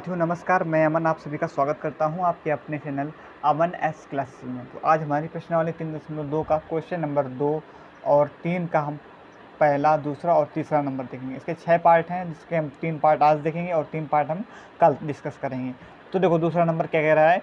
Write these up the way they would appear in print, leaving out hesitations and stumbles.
साथियों नमस्कार, मैं अमन आप सभी का स्वागत करता हूं आपके अपने चैनल अमन एस क्लासेस में। तो आज हमारी प्रश्नावली 3.2 का क्वेश्चन नंबर 2 और 3 का हम पहला, दूसरा और तीसरा नंबर देखेंगे। इसके 6 पार्ट हैं जिसके हम 3 पार्ट आज देखेंगे और 3 पार्ट हम कल डिस्कस करेंगे। तो देखो दूसरा नंबर क्या कह रहा है,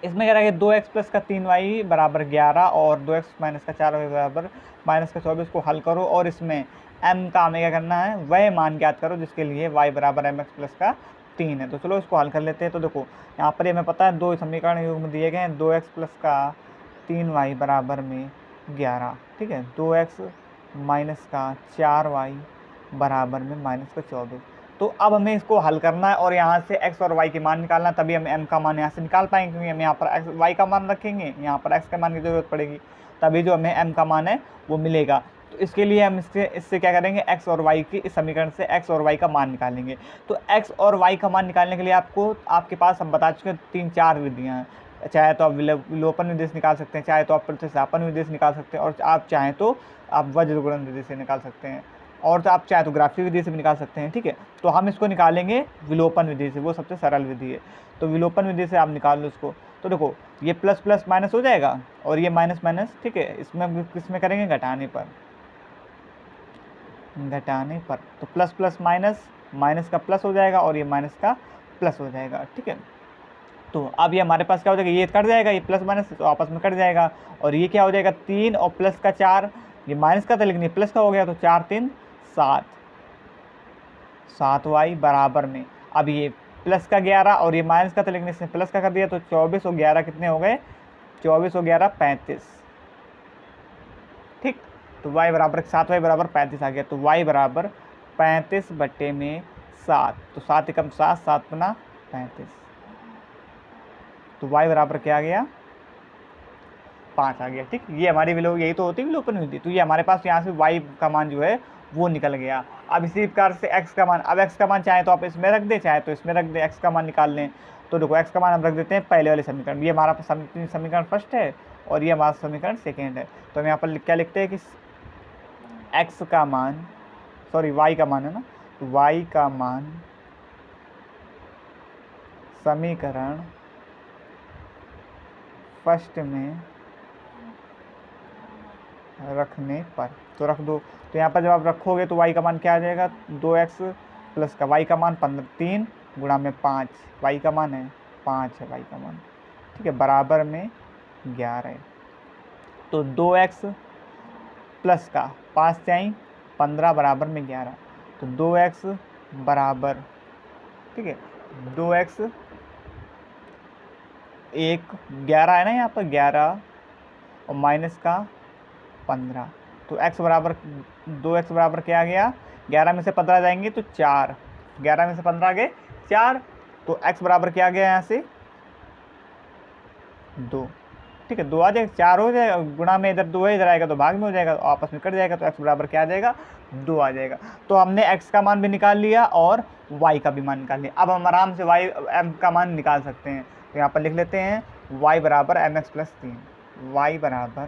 इसमें कह रहा है कि 2x प्लस का 3y बराबर 11 और 2x माइनस का 4y बराबर माइनस का 24 को हल करो और इसमें m का हमें क्या करना है, वह मान ज्ञात करो जिसके लिए y बराबर एम एक्स प्लस का 3 है। तो चलो इसको हल कर लेते हैं। तो देखो यहाँ पर हमें पता है दो समीकरण युग्म दिए गए हैं, 2x प्लस का 3y बराबर में 11, ठीक है, 2x माइनस का 4y बराबर में माइनस का 24। तो अब हमें इसको हल करना है और यहाँ से x और y के मान निकालना है, तभी हम m का मान यहाँ से निकाल पाएंगे, क्योंकि हम यहाँ पर x y का मान रखेंगे, यहाँ पर x के मान की ज़रूरत पड़ेगी, तभी जो हमें m का मान है वो मिलेगा। तो इसके लिए हम इससे क्या करेंगे, x और y की इस समीकरण से x और y का मान निकालेंगे। तो x और y का मान निकालने के लिए आपके पास हम बता चुके हैं 3-4 विधियाँ हैं। चाहे तो आप विलोपन विधि से निकाल सकते हैं, चाहे तो आप प्रतिस्थापन विधि से निकाल सकते हैं, और आप चाहें तो आप वज्रगुणन विधि से निकाल सकते हैं, और तो आप चाहे तो ग्राफी विधि से भी निकाल सकते हैं, ठीक है। तो हम इसको निकालेंगे विलोपन विधि से, वो सबसे सरल विधि है। तो विलोपन विधि से आप निकाल लो इसको। तो देखो ये प्लस प्लस माइनस हो जाएगा और ये माइनस माइनस, ठीक है। इसमें किसमें करेंगे, घटाने पर, तो प्लस प्लस माइनस, माइनस का प्लस हो जाएगा और ये माइनस का प्लस हो जाएगा, ठीक है। तो अब ये हमारे पास क्या हो जाएगा, ये कट जाएगा, ये प्लस माइनस तो आपस में कट जाएगा, और ये क्या हो जाएगा 3 और प्लस का 4, ये माइनस का था लेकिन ये प्लस का हो गया, तो 4 3 7, 7y बराबर में, अब ये प्लस का 11 और ये माइनस का था लेकिन इसने प्लस का कर दिया, तो 24 और 11 कितने हो गए, 24 और 11 35, ठीक। तो y बराबर 7y बराबर 35 आ गया। तो y बराबर 35/7, तो 7 एकम 7, 7 गुना 35, तो y बराबर क्या आ गया, 5 आ गया, ठीक। ये हमारी यही तो होती है विलोपन विधि। तो ये हमारे पास यहाँ से y का मान जो है वो निकल गया। अब इसी प्रकार से x का मान, अब x का मान चाहे तो आप इसमें रख दें, चाहे तो इसमें रख दें, x का मान निकाल लें। तो देखो x का मान हम रख देते हैं पहले वाले समीकरण, ये हमारा समीकरण फर्स्ट है और ये हमारा समीकरण सेकेंड है। तो हम यहाँ पर क्या लिखते हैं कि x का मान, सॉरी y का मान है ना, y का मान समीकरण फर्स्ट में रखने पर, तो रख दो। तो यहाँ पर जब आप रखोगे तो y का मान क्या आ जाएगा, 2x प्लस का y का मान 3 गुणा में 5, y का मान है 5 है y का मान, ठीक है, बराबर में 11 है। तो 2x प्लस का 5 से आई 15 बराबर में 11, तो 2x बराबर, ठीक है, 2x 11 है ना, यहाँ पर 11 और माइनस का 15, तो x बराबर 2x बराबर क्या आ गया, 11 में से 15 जाएंगे तो 4, 11 में से 15 आ गए 4, तो x बराबर क्या आ गया यहाँ से 2, ठीक है, 2 आ जाएगा, 4 हो जाएगा, गुणा में इधर 2 है, इधर आएगा तो भाग में हो जाएगा, तो आपस में कट जाएगा, तो x बराबर क्या आ जाएगा 2 आ जाएगा। तो हमने x का मान भी निकाल लिया और y का भी मान निकाल लिया। अब हम आराम से m का मान निकाल सकते हैं। तो यहाँ पर लिख लेते हैं y बराबर एम एक्स प्लस 3, y बराबर,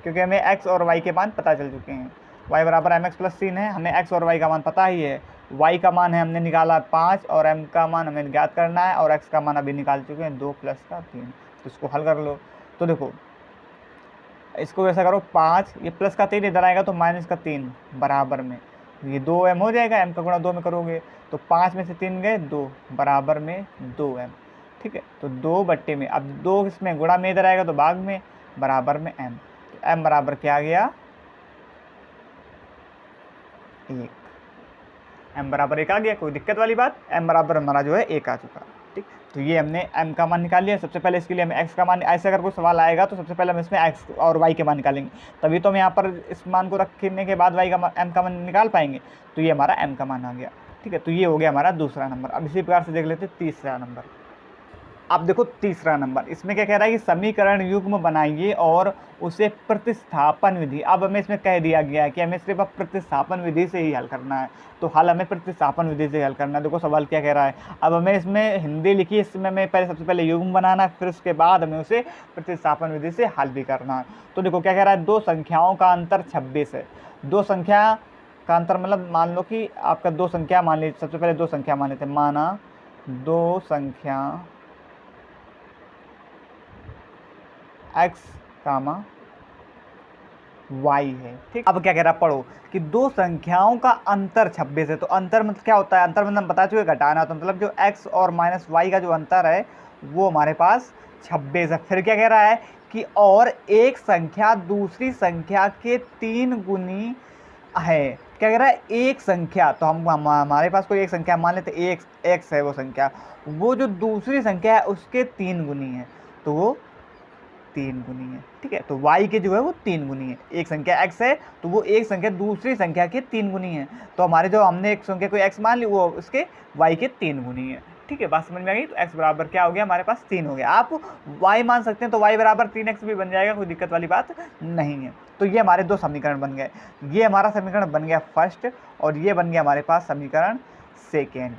क्योंकि हमें x और y के मान पता चल चुके हैं, y बराबर एम एक्स प्लस 3 है, हमें x और y का मान पता ही है। y का मान है हमने निकाला 5 और m का मान हमें ज्ञात करना है, और x का मान अभी निकाल चुके हैं 2 प्लस का 3। तो इसको हल कर लो। तो देखो इसको ऐसा करो, 5 ये प्लस का 3 इधर आएगा तो माइनस का 3 बराबर में, ये 2m हो जाएगा, m का गुणा 2 में करोगे तो 5 में से 3 गए 2 बराबर में 2m, ठीक है। तो 2 बट्टे में, अब 2 इसमें गुणा में इधर आएगा तो भाग में, बराबर में m, तो m बराबर क्या आ गया 1, m बराबर 1 आ गया, कोई दिक्कत वाली बात, m बराबर हमारा जो है 1 आ चुका, ठीक। तो ये हमने m का मान निकाल लिया। सबसे पहले इसके लिए हमें x का मान, ऐसे अगर कोई सवाल आएगा तो सबसे पहले हम इसमें x और y के मान निकालेंगे, तभी तो हम यहाँ पर इस मान को रखने के बाद y का m का मान निकाल पाएंगे। तो ये हमारा m का मान आ गया, ठीक है। तो ये हो गया हमारा दूसरा नंबर। अब इसी प्रकार से देख लेते हैं तीसरा नंबर। अब देखो तीसरा नंबर, इसमें क्या कह रहा है कि समीकरण युग्म बनाइए और उसे प्रतिस्थापन विधि, अब हमें इसमें कह दिया गया है कि हमें सिर्फ प्रतिस्थापन विधि से ही हल करना है, तो हल हमें प्रतिस्थापन विधि से हल करना है। देखो सवाल क्या कह रहा है, अब हमें इसमें हिंदी लिखी, इसमें हमें सबसे पहले युग्म बनाना है, फिर उसके बाद हमें उसे प्रतिस्थापन विधि से हल भी करना है। तो देखो क्या कह रहा है, दो संख्याओं का अंतर 26 है, दो संख्या का अंतर मतलब मान लो कि आपका दो संख्या मान लीजिए, सबसे पहले दो संख्या मान लेते हैं, माना दो संख्या x कामा y है। ठीक, अब क्या कह रहा पढ़ो कि दो संख्याओं का अंतर 26 है। तो अंतर मतलब क्या होता है? अंतर मतलब हम बता चुके, घटाना। तो मतलब जो x और माइनस y का जो अंतर है वो हमारे पास 26 है। फिर क्या कह रहा है कि और एक संख्या दूसरी संख्या के 3 गुनी है। क्या कह रहा है? एक संख्या, तो हमारे पास कोई एक संख्या मान लेते, एक x है वो संख्या, वो जो दूसरी संख्या है उसके 3 गुनी है, तो वो 3 गुनी है। ठीक है, तो y के जो है वो 3 गुनी है। एक संख्या x है तो वो एक संख्या दूसरी संख्या के 3 गुनी है। तो हमारे जो हमने एक संख्या को x मान ली वो उसके y के 3 गुनी है। ठीक है, बात समझ में आ गई? तो x बराबर क्या हो गया हमारे पास? 3 हो गया। आप y मान सकते हैं तो y बराबर 3x भी बन जाएगा, कोई दिक्कत वाली बात नहीं है। तो ये हमारे दो समीकरण बन गए। ये हमारा समीकरण बन गया फर्स्ट और ये बन गया हमारे पास समीकरण सेकेंड।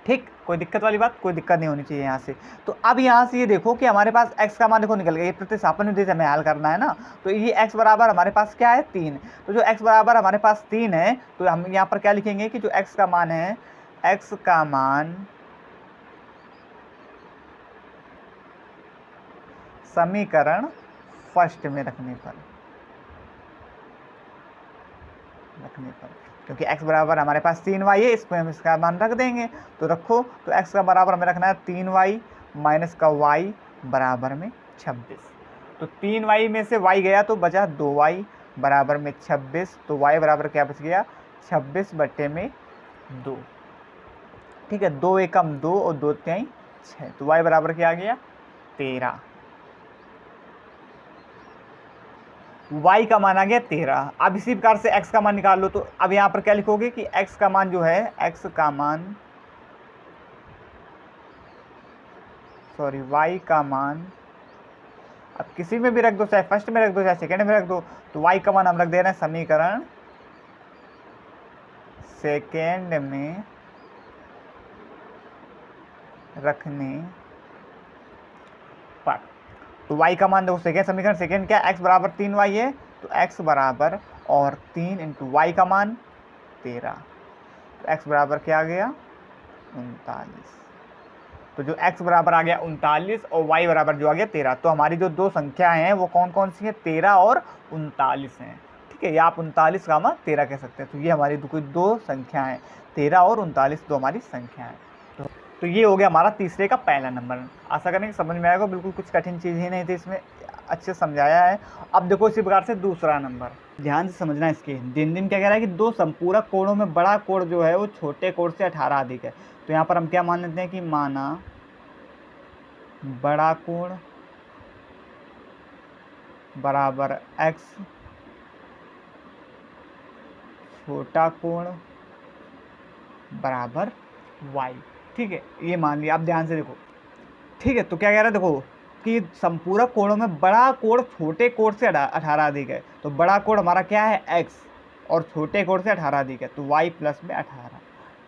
ठीक, कोई दिक्कत वाली बात, कोई दिक्कत नहीं होनी चाहिए यहाँ से। तो अब यहाँ से ये देखो कि हमारे पास x का मान देखो निकल गया। ये प्रतिस्थापन विधि से हमें हल करना है ना। तो ये x बराबर हमारे पास क्या है? 3। तो जो x बराबर हमारे पास 3 है तो हम यहाँ पर क्या लिखेंगे कि जो x का मान है, x का मान समीकरण फर्स्ट में रखने पर क्योंकि x बराबर हमारे पास 3y है, इसमें हम इसका मान रख देंगे। तो रखो, तो x का बराबर हमें रखना है 3y माइनस का y बराबर में 26। तो 3y में से y गया तो बचा 2y बराबर में 26। तो y बराबर क्या बच गया? 26 बट्टे में 2। ठीक है, 2 एकम 2 और 2 तिहाई 6। तो y बराबर क्या आ गया? 13। y का मान आ गया 13। अब इसी प्रकार से x का मान निकाल लो। तो अब यहाँ पर क्या लिखोगे कि x का मान जो है, x का मान y का मान, अब किसी में भी रख दो, चाहे फर्स्ट में रख दो चाहे सेकंड में रख दो। तो y का मान हम रख दे रहे हैं समीकरण सेकेंड में रखने पर। तो y का मान देखो, सेकेंड समीकरण सेकेंड क्या, x बराबर 3y है। तो x बराबर और 3 इंटू वाई का मान 13। तो x बराबर क्या आ गया? 39। तो जो x बराबर आ गया 39 और y बराबर जो आ गया 13। तो हमारी जो दो संख्याएं हैं वो कौन कौन सी हैं? 13 और 39 हैं। ठीक है, या आप 39 का मान 13 कह सकते हैं। तो ये हमारी दो संख्याएं, 13 और 39 दो हमारी संख्याएं। तो ये हो गया हमारा तीसरे का पहला नंबर। आशा करें कि समझ में आएगा, बिल्कुल कुछ कठिन चीज़ ही नहीं थी इसमें, अच्छे समझाया है। अब देखो इसी प्रकार से दूसरा नंबर, ध्यान से समझना इसके। दिन क्या कह रहा है कि दो संपूरक कोणों में बड़ा कोण जो है वो छोटे कोण से 18 अधिक है। तो यहाँ पर हम क्या मान लेते हैं कि माना बड़ा कोण बराबर x, छोटा कोण बराबर y। ठीक है, ये मान लिया। अब ध्यान से देखो। ठीक है, तो क्या कह रहा है देखो कि संपूरक कोणों में बड़ा कोण छोटे कोण से 18 अधिक है। तो बड़ा कोण हमारा क्या है? x, और छोटे कोण से 18 अधिक है, तो y प्लस में 18।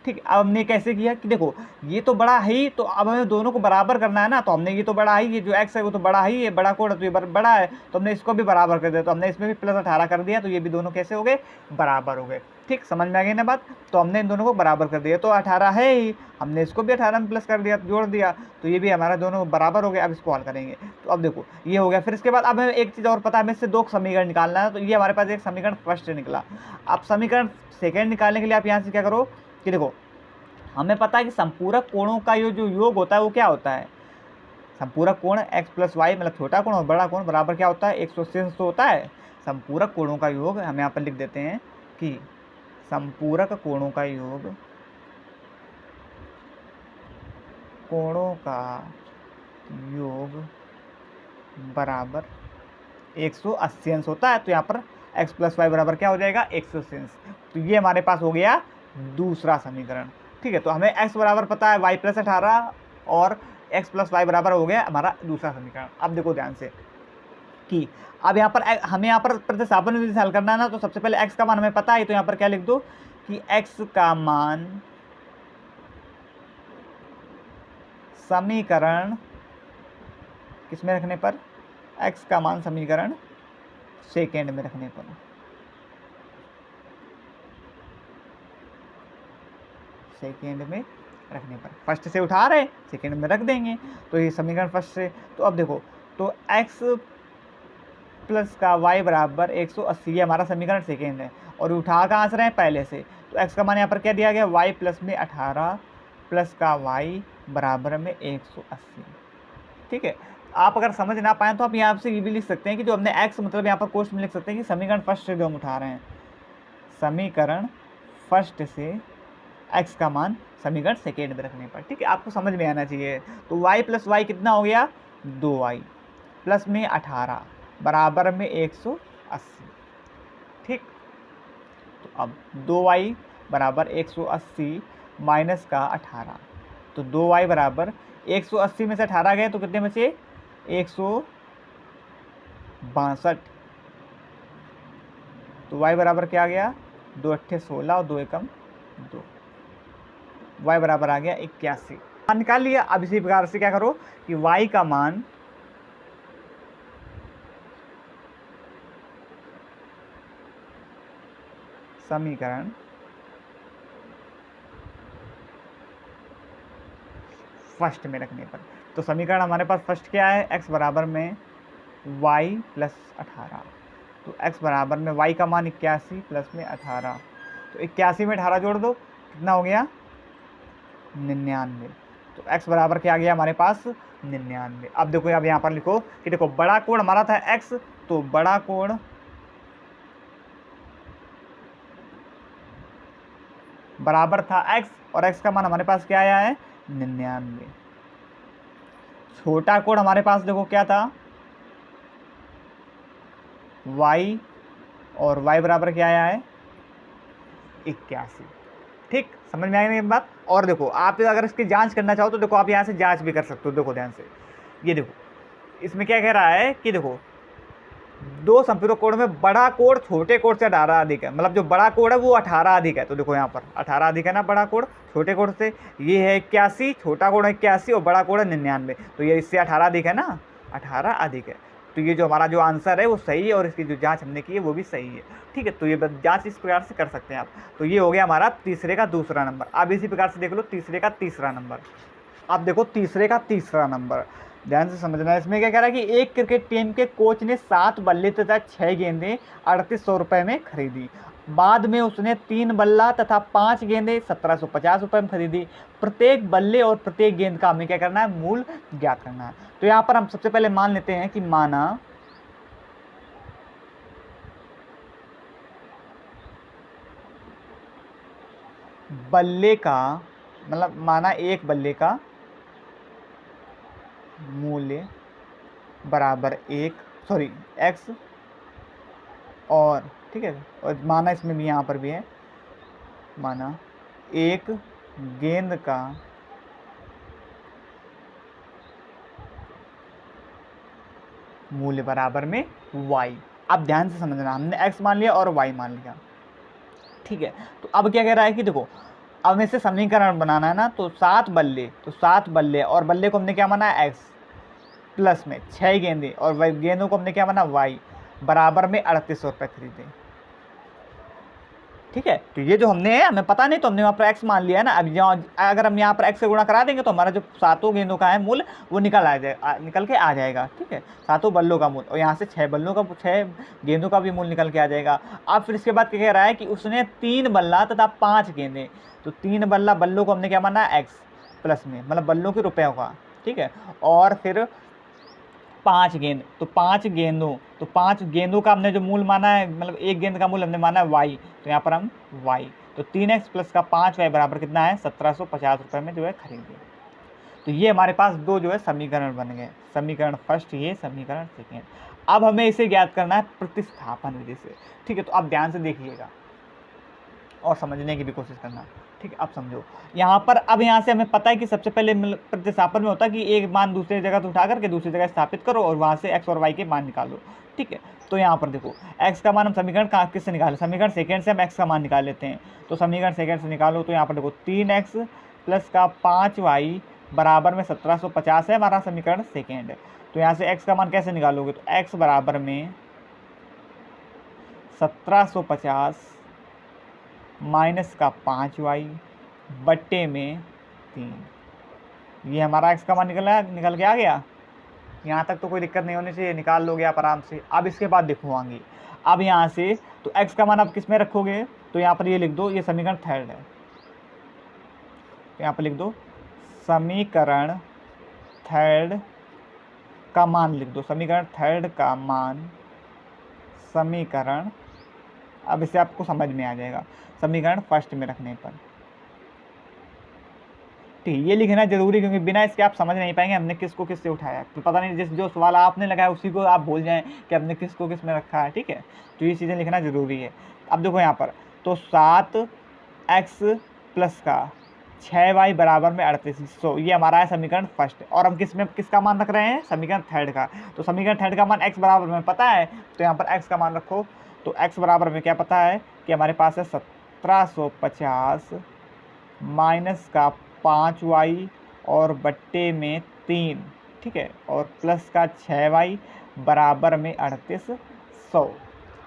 ठीक है, अब हमने कैसे किया कि देखो ये तो बड़ा है ही, तो अब हमें दोनों को बराबर करना है ना। तो हमने ये तो बड़ा है, ये जो x है वो तो बड़ा है, ये बड़ा कोण है तो ये बड़ा है, तो हमने इसको भी बराबर कर दिया। तो हमने इसमें भी प्लस 18 कर दिया, तो ये भी दोनों कैसे हो गए? बराबर हो गए। ठीक, समझ में आ गई ना बात? तो हमने इन दोनों को बराबर कर दिया। तो 18 है ही, हमने इसको भी 18 में प्लस कर दिया, जोड़ दिया, तो ये भी हमारा दोनों बराबर हो गए। अब इसको हल करेंगे। तो अब देखो ये हो गया। फिर इसके बाद अब हमें एक चीज़ और पता है, हमें इससे दो समीकरण निकालना है। तो ये हमारे पास एक समीकरण फर्स्ट निकला। अब समीकरण सेकेंड निकालने के लिए आप यहाँ से क्या करो कि देखो हमें पता है कि संपूरक कोणों का ये जो योग होता है वो क्या होता है? संपूरक कोण x प्लस वाई मतलब छोटा कोण और बड़ा कोण बराबर क्या होता है? 180 अंश तो होता है। संपूरक कोणों का योग हम यहाँ पर लिख देते हैं कि संपूरक कोणों का योग बराबर 180 अंश होता है। तो यहाँ पर x प्लस वाई बराबर क्या हो जाएगा? 180 अंश। तो ये हमारे पास हो गया दूसरा समीकरण। ठीक है, तो हमें x बराबर पता है y प्लस 18 और x प्लस वाई बराबर हो गया हमारा दूसरा समीकरण। अब देखो ध्यान से कि अब यहाँ पर हमें यहाँ पर प्रतिस्थापन विधि से हल करना है ना। तो सबसे पहले x का मान हमें पता है, तो यहाँ पर क्या लिख दो कि x का मान समीकरण किसमें रखने पर? x का मान समीकरण सेकेंड में रखने पर। सेकेंड में रखने पर। फर्स्ट से उठा रहे, सेकेंड में रख देंगे, तो ये समीकरण फर्स्ट से। तो अब देखो, तो x प्लस का y बराबर 180, ये हमारा समीकरण सेकेंड है, और उठा कहाँ से रहे हैं, पहले से। तो x का मान यहाँ पर क्या दिया गया, y प्लस में 18 प्लस का y बराबर में 180। ठीक है, आप अगर समझ ना पाएँ तो आप यहाँ से ये भी लिख सकते हैं कि जो हमने x मतलब यहाँ पर क्वेश्चन में लिख सकते हैं कि समीकरण फर्स्ट से जो हम उठा रहे हैं, समीकरण फर्स्ट से x का मान समीकरण सेकेंड में रखने पर। ठीक है, आपको समझ में आना चाहिए। तो y प्लस वाई कितना हो गया, 2y प्लस में 18 बराबर में 180। ठीक, तो अब 2y बराबर 180 माइनस का 18, तो 2y बराबर 180 में से 18 गए तो कितने बचे, 162। तो y बराबर क्या आ गया, 2 अट्ठे 16 और 2 एकम 2, y बराबर आ गया 81। मान निकाल लिया। अब इसी प्रकार से क्या करो कि y का मान समीकरण फर्स्ट में रखने पर, तो समीकरण हमारे पास फर्स्ट क्या है, x बराबर में y प्लस 18, तो x बराबर में y का मान 81 प्लस में 18, तो 81 में 18 जोड़ दो, कितना हो गया, 99। तो x बराबर क्या आ गया हमारे पास, 99। अब देखो, अब यहाँ पर लिखो कि देखो बड़ा कोण हमारा था x, तो बड़ा कोण बराबर था x, और x का मान हमारे पास क्या आया है, 99। छोटा कोण हमारे पास देखो क्या था, y, और y बराबर क्या आया है, 81। ठीक, समझ में आई ना ये बात। और देखो, आप अगर इसकी जांच करना चाहो तो देखो आप यहाँ से जांच भी कर सकते हो। देखो ध्यान से, ये देखो इसमें क्या कह रहा है कि देखो दो समपूरक कोण में बड़ा कोण छोटे कोण से 18 अधिक है, मतलब जो बड़ा कोण है वो 18 अधिक है। तो देखो यहाँ पर 18 अधिक है ना बड़ा कोण छोटे कोण से, ये है 81, छोटा कोण है 81 और बड़ा कोण है 99, तो ये इससे 18 अधिक है ना, 18 अधिक है। तो ये जो हमारा जो आंसर है वो सही है, और इसकी जो जांच हमने की है वो भी सही है। ठीक है, तो ये जांच इस प्रकार से कर सकते हैं आप। तो ये हो गया हमारा तीसरे का दूसरा नंबर। अब इसी प्रकार से देख लो तीसरे का तीसरा नंबर। अब देखो तीसरे का तीसरा नंबर, ध्यान से समझना है। इसमें क्या कह रहा है कि एक क्रिकेट टीम के कोच ने 7 बल्ले तथा 6 गेंदें 3800 रुपये में खरीदी। बाद में उसने 3 बल्ला तथा 5 गेंदें 1750 रुपये में खरीदी। प्रत्येक बल्ले और प्रत्येक गेंद का हमें क्या करना है, मूल ज्ञात करना है। तो यहाँ पर हम सबसे पहले मान लेते हैं कि माना बल्ले का, मतलब माना एक बल्ले का मूल्य बराबर x, और ठीक है, और माना इसमें भी यहाँ पर भी है, माना एक गेंद का मूल्य बराबर में y। अब ध्यान से समझना, हमने x मान लिया और y मान लिया। ठीक है, तो अब क्या कह रहा है कि देखो अब इसे समीकरण बनाना है ना, तो 7 बल्ले, तो 7 बल्ले और बल्ले को हमने क्या माना है, x, प्लस में 6 गेंदे और गेंदों को हमने क्या माना, y, बराबर में 3800 रुपये खरीदे। ठीक है, तो ये जो हमने हमें पता नहीं तो हमने वहाँ पर x मान लिया है ना। अब अगर हम यहाँ पर x से गुणा करा देंगे तो हमारा जो 7 गेंदों का है मूल्य वो निकल के आ जाएगा। ठीक है, 7 बल्लों का मूल्य, और यहाँ से 6 गेंदों का भी मूल्य निकल के आ जाएगा। अब फिर इसके बाद क्या कह रहा है कि उसने 3 बल्ला तथा 5 गेंदें, तो 3 बल्ला बल्लों को हमने क्या माना है, x, प्लस में मतलब बल्लों के रुपयों का। ठीक है, और फिर 5 गेंद, तो 5 गेंदों का हमने जो मूल माना है, मतलब एक गेंद का मूल हमने माना है y, तो यहाँ पर हम y, तो 3x प्लस का 5y बराबर कितना है, 1750 रुपये में जो है खरीदे। तो ये हमारे पास दो जो है समीकरण बन गए, समीकरण फर्स्ट, ये समीकरण सेकेंड। अब हमें इसे ज्ञात करना है प्रतिस्थापन विधि से। ठीक है, तो आप ध्यान से देखिएगा और समझने की भी कोशिश करना। ठीक है, अब समझो यहाँ पर, अब यहाँ से हमें पता है कि सबसे पहले प्रतिस्थापन में होता है कि एक मान दूसरी जगह से उठा करके दूसरी जगह स्थापित करो और वहाँ से x और y के मान निकालो। ठीक है, तो यहाँ पर देखो x का मान हम समीकरण किससे निकालें, समीकरण सेकेंड से हम x का मान निकाल लेते हैं। तो समीकरण सेकेंड से निकालो, तो यहाँ पर देखो 3x प्लस का 5y बराबर में 1750 है हमारा समीकरण सेकेंड। तो यहाँ से x का मान कैसे निकालोगे, तो x बराबर में 1750 माइनस का 5y बट्टे में 3। ये हमारा x का मान निकल के आ गया। यहाँ तक तो कोई दिक्कत नहीं होनी चाहिए, निकाल लोगे आप आराम से। अब इसके बाद देखो आगे, अब यहाँ से तो x का मान आप किस में रखोगे, तो यहाँ पर ये लिख दो, ये समीकरण थर्ड है, तो यहाँ पर लिख दो समीकरण थर्ड का मान लिख दो, समीकरण थर्ड का मान, समीकरण, अब इसे आपको समझ में आ जाएगा समीकरण फर्स्ट में रखने पर। ठीक, ये लिखना जरूरी, क्योंकि बिना इसके आप समझ नहीं पाएंगे हमने किसको किससे उठाया है। तो पता नहीं जिस जो सवाल आपने लगाया उसी को आप भूल जाएं कि हमने किसको किस में रखा है। ठीक है, तो ये चीज़ें लिखना जरूरी है। अब देखो यहाँ पर तो 7x प्लस का 6y बराबर में 38, सो ये हमारा है समीकरण फर्स्ट। और हम किसका मान रख रहे हैं, समीकरण थर्ड का। तो समीकरण थर्ड का मान x बराबर में पता है, तो यहाँ पर x का मान रखो। तो x बराबर में क्या पता है कि हमारे पास है 1750 माइनस का 5y और बट्टे में 3, ठीक है, और प्लस का 6y बराबर में 3800।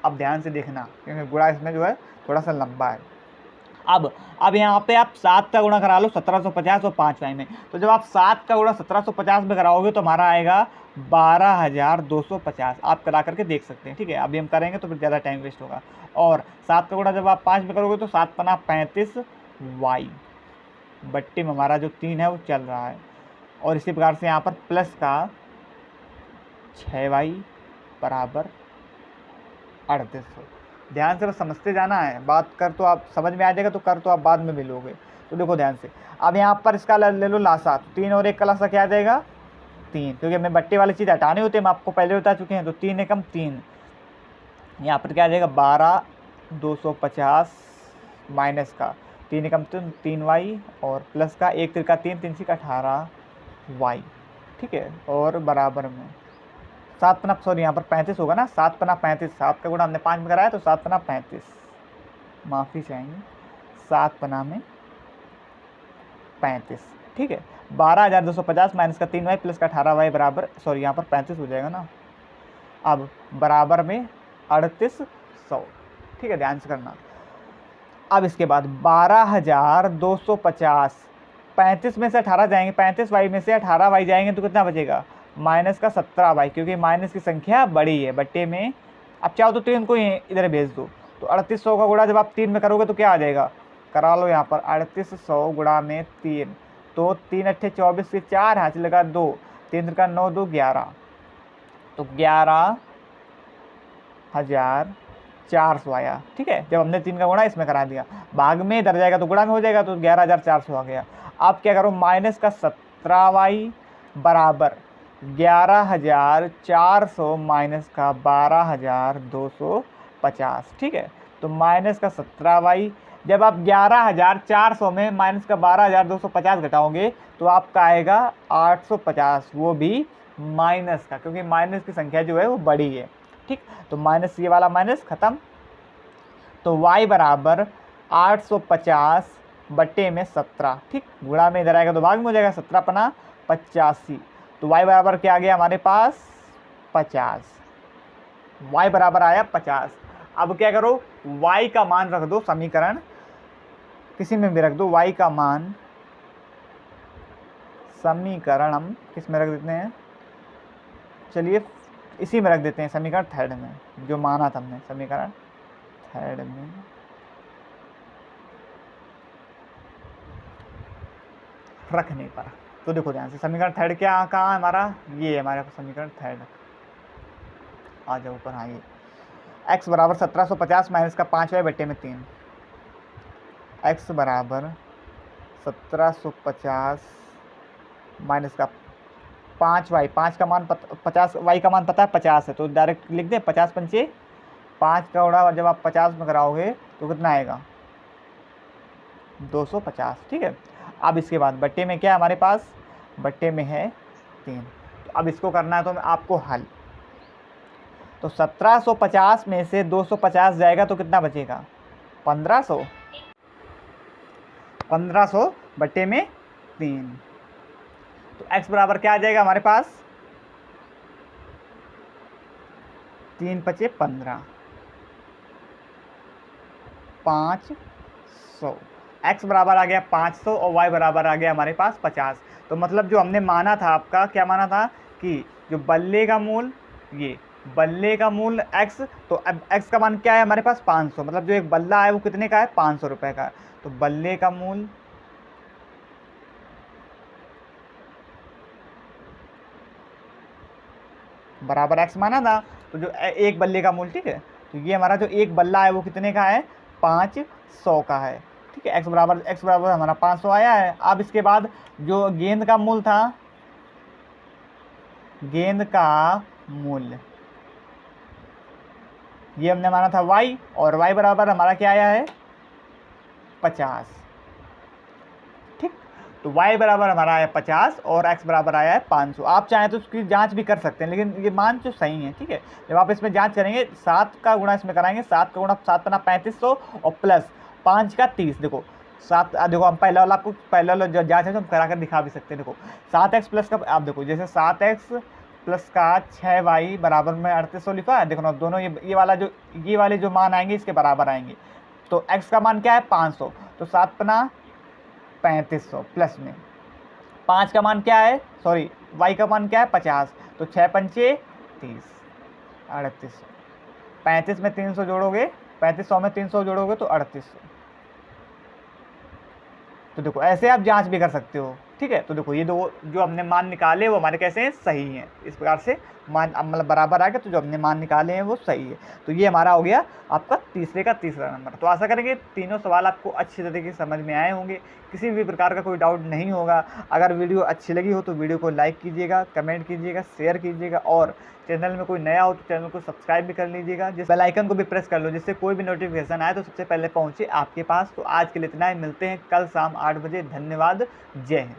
अब ध्यान से देखना, क्योंकि गुणा इसमें जो है थोड़ा सा लंबा है। अब यहाँ पे आप 7 का गुणा करा लो 1750 और 5y में। तो जब आप 7 का गुणा 1750 में कराओगे तो हमारा आएगा 12250। आप करा करके देख सकते हैं। ठीक है, अभी हम करेंगे तो फिर ज़्यादा टाइम वेस्ट होगा। और 7 का गुणा जब आप 5 में करोगे तो 7 पना 35y, बट्टे में हमारा जो 3 है वो चल रहा है। और इसी प्रकार से यहाँ पर प्लस का 6y बराबर 3800। ध्यान से बस समझते जाना है, बात कर तो आप समझ में आ जाएगा, तो कर तो आप बाद में भी लोगे। तो देखो ध्यान से, अब यहाँ पर इसका ले लो लासा, तो 3 और 1 का लासा क्या आ जाएगा 3, क्योंकि हमें बट्टे वाली चीज़ हटानी होती है, हम आपको पहले बता चुके हैं। तो 3 एकम 3, यहाँ पर क्या आ जाएगा 12250 माइनस का 3 एकम 3y और प्लस का 1 तिरका 3, 3 छीका 18y, ठीक है, और बराबर में 7 पना, सॉरी यहाँ पर 35 होगा ना, 7 पना 35, 7 का गुणा हमने 5 में कराया तो 7 पना 35, माफ़ी चाहेंगे 7 पना में 35, ठीक है। 12250 माइनस का 3y प्लस का 18y बराबर, सॉरी यहाँ पर 35 हो जाएगा ना, अब बराबर में 3800, ठीक है, ध्यान से करना। अब इसके बाद 12250, 35 में से 18 जाएंगे, 35y में से 18y जाएंगे तो कितना बचेगा माइनस का 17y, क्योंकि माइनस की संख्या बड़ी है बट्टे में। अब चाहो तो 3 को इधर भेज दो। तो 3800 का गुणा जब आप 3 में करोगे तो क्या आ जाएगा, करा लो यहाँ पर 3800 गुणा में 3, तो 3 अट्ठे 24 से 4 हाथ लगा 2, 3 का 9 2 11, तो 11400 आया। ठीक है, जब हमने 3 का गुणा इसमें करा दिया, भाग में इधर जाएगा तो गुणा में हो जाएगा, तो 11400 आ गया। अब क्या करो, माइनस का 17y बराबर 11400 माइनस का 12250, ठीक है। तो माइनस का 17y, जब आप 11400 में माइनस का 12250 घटाओगे तो आपका आएगा 850, वो भी माइनस का, क्योंकि माइनस की संख्या जो है वो बड़ी है। ठीक, तो माइनस, ये वाला माइनस खत्म। तो y बराबर 850 बट्टे में 17, ठीक, गुणा में इधर आएगा तो भाग में हो जाएगा, 17 पना 85, तो y बराबर क्या आ गया हमारे पास 50, y बराबर आया 50। अब क्या करो, y का मान रख दो, समीकरण किसी में भी रख दो, y का मान, समीकरण हम किस में रख देते हैं, चलिए इसी में रख देते हैं, समीकरण थर्ड में, जो माना था हमने समीकरण थर्ड में। रखने पर तो देखो ध्यान से, समीकरण थर्ड क्या कहाँ है हमारा, ये है हमारे समीकरण थर्ड। आ जाओ ऊपर, हाँ, ये x बराबर 1750 माइनस का 5y बट्टे में 3, x बराबर 1750 माइनस का 5y, 5 का मान 50, y का मान पता है 50 है, तो डायरेक्ट लिख दें 50 पंचे 5 का गुणा जब आप 50 में कराओगे तो कितना आएगा 250, ठीक है। अब इसके बाद बट्टे में क्या है हमारे पास, बट्टे में है 3, तो अब इसको करना है तो आपको हल। तो 1750 में से 250 जाएगा तो कितना बचेगा 1500, 1500 बट्टे में 3, तो x बराबर क्या आ जाएगा हमारे पास 3 पचे 15, 500। x बराबर आ गया 500 और y बराबर आ गया हमारे पास 50। तो मतलब जो हमने माना था, आपका क्या माना था कि जो बल्ले का मूल, ये बल्ले का मूल x, तो अब x का मान क्या है हमारे पास 500, मतलब जो एक बल्ला है वो कितने का है 500 रुपये का है। तो बल्ले का मूल बराबर x माना था, तो जो एक बल्ले का मूल, ठीक है, तो ये हमारा जो एक बल्ला है वो कितने का है 500 का है, ठीक है। x बराबर हमारा 500 आया है। अब इसके बाद जो गेंद का मूल था, गेंद का मूल्य ये हमने माना था y, और y बराबर हमारा क्या आया है 50, ठीक। तो y बराबर हमारा आया 50 और x बराबर आया है 500। आप चाहें तो उसकी जांच भी कर सकते हैं, लेकिन ये मान जो सही है, ठीक है। जब आप इसमें जांच करेंगे 7 का गुणा इसमें कराएंगे, 7 का गुणा 7 बना 3500 और प्लस 5 का 30, देखो 7, देखो हम पहला वाला, आपको पहला वाला जो जांच है तो हम करा कर दिखा भी सकते हैं। देखो 7x प्लस का, आप देखो जैसे 7x प्लस का 6y बराबर में 3800 लिखा है, देखो ना दोनों ये वाला जो ये वाले जो मान आएंगे इसके बराबर आएंगे। तो x का मान क्या है 500, तो 7 पना 3500 प्लस में 5 का मान क्या है, सॉरी y का मान क्या है 50, तो 6 पंचे 30, 3800, 35 में 300 जोड़ोगे, 3500 में 300 जोड़ोगे तो 3800। तो देखो ऐसे आप जांच भी कर सकते हो, ठीक है। तो देखो ये दो जो हमने मान निकाले वो हमारे कैसे हैं, सही हैं। इस प्रकार से मान मतलब बराबर आ गया, तो जो हमने मान निकाले हैं वो सही है। तो ये हमारा हो गया आपका तीसरे का तीसरा नंबर। तो आशा करेंगे तीनों सवाल आपको अच्छी तरीके से समझ में आए होंगे, किसी भी प्रकार का कोई डाउट नहीं होगा। अगर वीडियो अच्छी लगी हो तो वीडियो को लाइक कीजिएगा, कमेंट कीजिएगा, शेयर कीजिएगा, और चैनल में कोई नया हो तो चैनल को सब्सक्राइब भी कर लीजिएगा, जिस बेल आइकन को भी प्रेस कर लो, जिससे कोई भी नोटिफिकेशन आए तो सबसे पहले पहुंचे आपके पास। तो आज के लिए इतना ही, मिलते हैं कल शाम 8 बजे। धन्यवाद, जय हिंद।